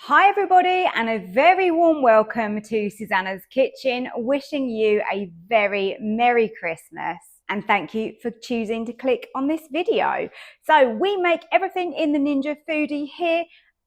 Hi everybody, and a very warm welcome to Susannah's Kitchen, wishing you a very Merry Christmas. And thank you for choosing to click on this video. So we make everything in the Ninja Foodi here,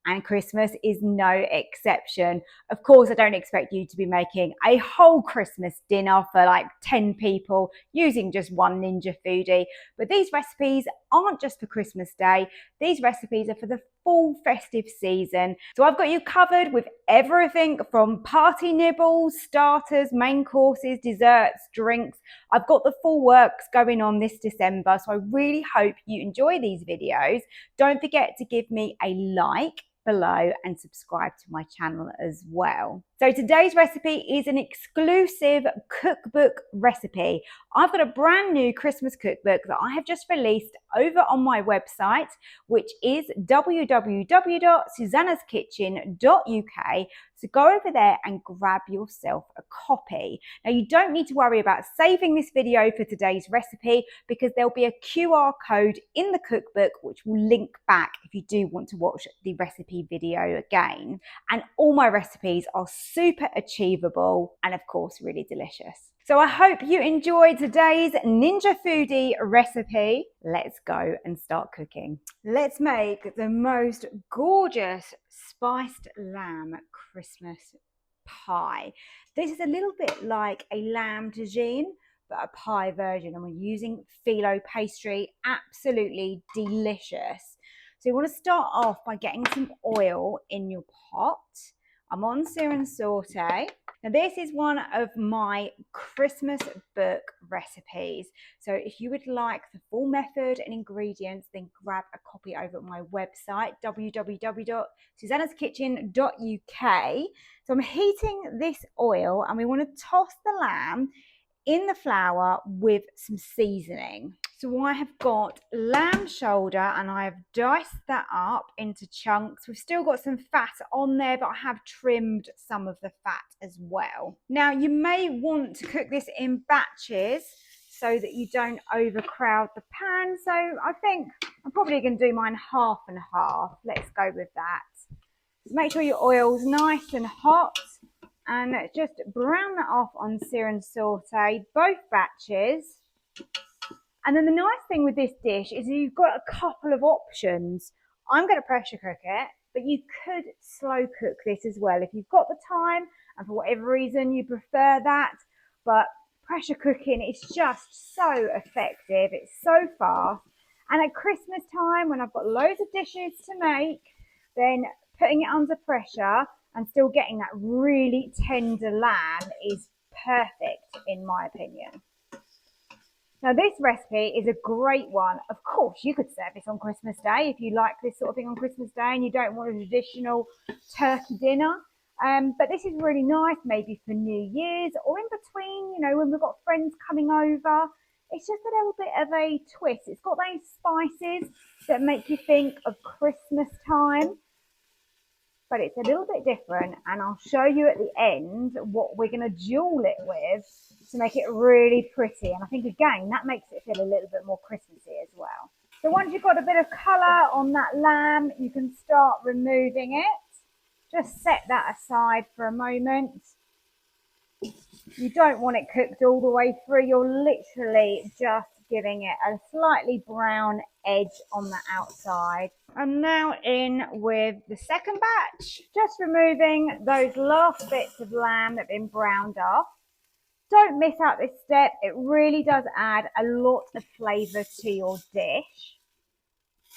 and Christmas is no exception. Of course, I don't expect you to be making a whole Christmas dinner for like 10 people using just one Ninja Foodi, but these recipes aren't just for Christmas Day. These recipes are for the full festive season. So I've got you covered with everything from party nibbles, starters, main courses, desserts, drinks. I've got the full works going on this December, so I really hope you enjoy these videos. Don't forget to give me a like below and subscribe to my channel as well. So today's recipe is an exclusive cookbook recipe. I've got a brand new Christmas cookbook that I have just released over on my website, which is www.susannahskitchen.uk. So go over there and grab yourself a copy. Now you don't need to worry about saving this video for today's recipe because there'll be a QR code in the cookbook which will link back if you do want to watch the recipe video again. And all my recipes are super achievable and of course really delicious. So I hope you enjoyed today's Ninja Foodi recipe. Let's go and start cooking. Let's make the most gorgeous spiced lamb Christmas pie. This is a little bit like a lamb tagine, but a pie version, and we're using filo pastry. Absolutely delicious. So you want to start off by getting some oil in your pot. I'm on sear and saute. Now this is one of my Christmas book recipes. So if you would like the full method and ingredients, then grab a copy over at my website, www.susannahskitchen.uk. So I'm heating this oil and we want to toss the lamb in the flour with some seasoning. So I have got lamb shoulder and I have diced that up into chunks. We've still got some fat on there, but I have trimmed some of the fat as well. Now you may want to cook this in batches so that you don't overcrowd the pan. So I think I'm probably going to do mine half and half. Let's go with that. Make sure your oil's nice and hot. And just brown that off on sear and saute, both batches. And then the nice thing with this dish is you've got a couple of options. I'm going to pressure cook it, but you could slow cook this as well if you've got the time and for whatever reason you prefer that. But pressure cooking is just so effective. It's so fast. And at Christmas time, when I've got loads of dishes to make, then putting it under pressure and still getting that really tender lamb is perfect in my opinion. Now this recipe is a great one. Of course, you could serve this on Christmas Day if you like this sort of thing on Christmas Day and you don't want a traditional turkey dinner. But this is really nice maybe for New Year's or in between, you know, when we've got friends coming over. It's just a little bit of a twist. It's got those spices that make you think of Christmas time, but it's a little bit different, and I'll show you at the end what we're going to jewel it with to make it really pretty. And I think again that makes it feel a little bit more Christmassy as well. So once you've got a bit of colour on that lamb, you can start removing it. Just set that aside for a moment. You don't want it cooked all the way through. You're literally just giving it a slightly brown edge on the outside. I'm now in with the second batch, just removing those last bits of lamb that have been browned off. Don't miss out this step. It really does add a lot of flavour to your dish.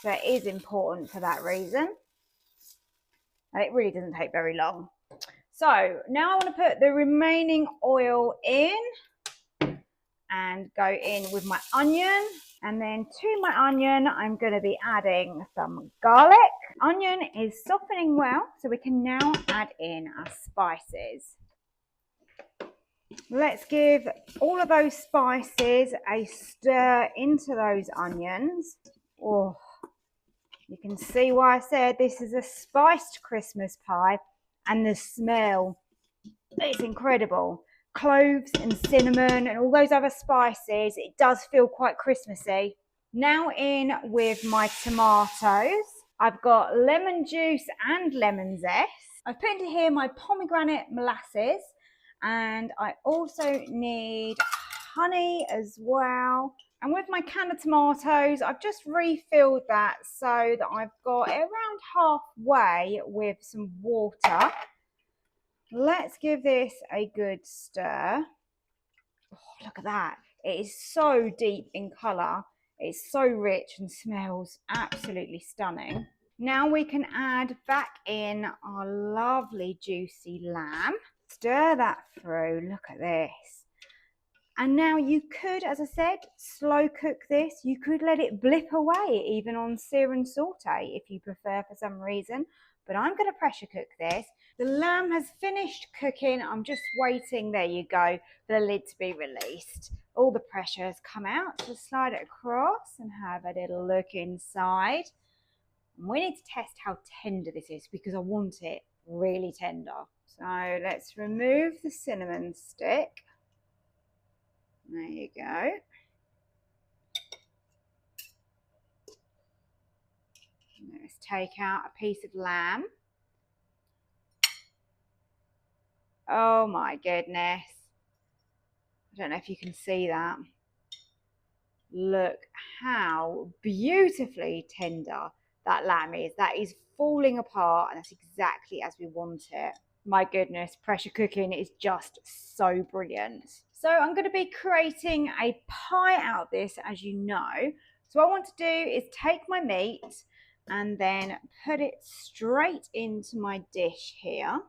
So it is important for that reason. And it really doesn't take very long. So now I want to put the remaining oil in and go in with my onion. And then to my onion, I'm going to be adding some garlic. Onion is softening well, so we can now add in our spices. Let's give all of those spices a stir into those onions. Oh, you can see why I said this is a spiced Christmas pie, and the smell, it's incredible. Cloves and cinnamon and all those other spices, it does feel quite Christmassy. Now in with my tomatoes. I've got lemon juice and lemon zest. I've put into here my pomegranate molasses, and I also need honey as well. And with my can of tomatoes, I've just refilled that so that I've got it around halfway with some water. Let's give this a good stir. Oh, look at that. It is so deep in colour. It's so rich and smells absolutely stunning. Now we can add back in our lovely juicy lamb. Stir that through. Look at this. And now you could, as I said, slow cook this. You could let it blip away even on sear and saute if you prefer for some reason. But I'm going to pressure cook this. The lamb has finished cooking. I'm just waiting, there you go, for the lid to be released. All the pressure has come out. So slide it across and have a little look inside. And we need to test how tender this is because I want it really tender. So let's remove the cinnamon stick. There you go. Let's take out a piece of lamb. Oh my goodness. I don't know if you can see that. Look how beautifully tender that lamb is. That is falling apart, and that's exactly as we want it. My goodness, pressure cooking is just so brilliant. So I'm going to be creating a pie out of this, as you know. So what I want to do is take my meat and then put it straight into my dish here.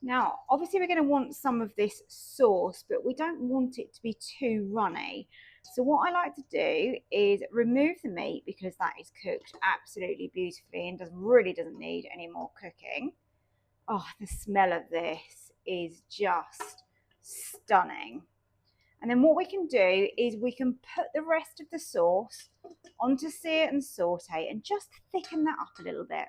Now, obviously we're going to want some of this sauce, but we don't want it to be too runny. So what I like to do is remove the meat because that is cooked absolutely beautifully and really doesn't need any more cooking. Oh, the smell of this is just stunning. And then what we can do is we can put the rest of the sauce onto sear and saute and just thicken that up a little bit.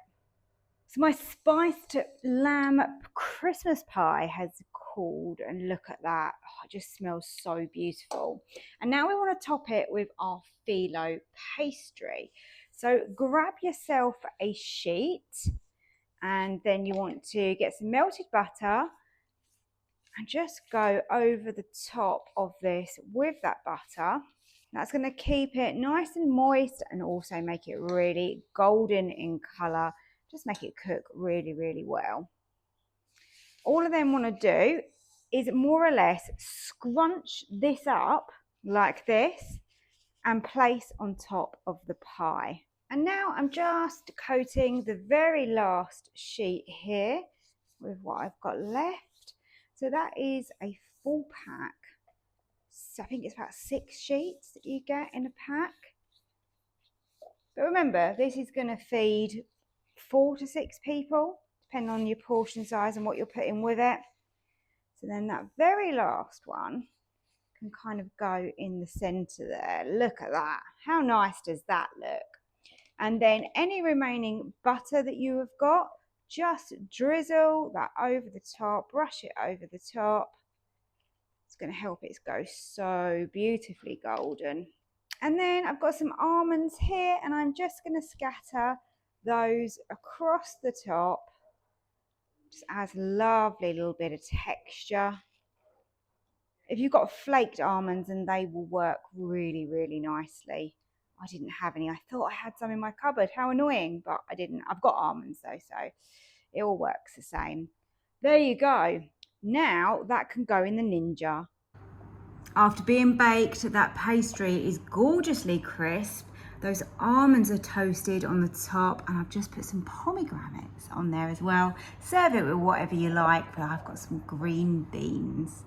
So my spiced lamb Christmas pie has cooled, and look at that. Oh, it just smells so beautiful. And now we want to top it with our filo pastry. So grab yourself a sheet, and then you want to get some melted butter and just go over the top of this with that butter. That's going to keep it nice and moist and also make it really golden in colour. Just make it cook really, really well. All I then want to do is more or less scrunch this up like this and place on top of the pie. And now I'm just coating the very last sheet here with what I've got left. So that is a full pack. So I think it's about 6 sheets that you get in a pack. But remember, this is going to feed 4 to 6 people, depending on your portion size and what you're putting with it. So then that very last one can kind of go in the center there. Look at that. How nice does that look? And then any remaining butter that you have got, just drizzle that over the top, brush it over the top. It's going to help it go so beautifully golden. And then I've got some almonds here, and I'm just going to scatter those across the top. Just adds a lovely little bit of texture. If you've got flaked almonds, and they will work really, really nicely. I didn't have any. I thought I had some in my cupboard. How annoying, but I didn't. I've got almonds though, so it all works the same. There you go. Now that can go in the Ninja. After being baked, that pastry is gorgeously crisp. Those almonds are toasted on the top, and I've just put some pomegranates on there as well. Serve it with whatever you like, but I've got some green beans.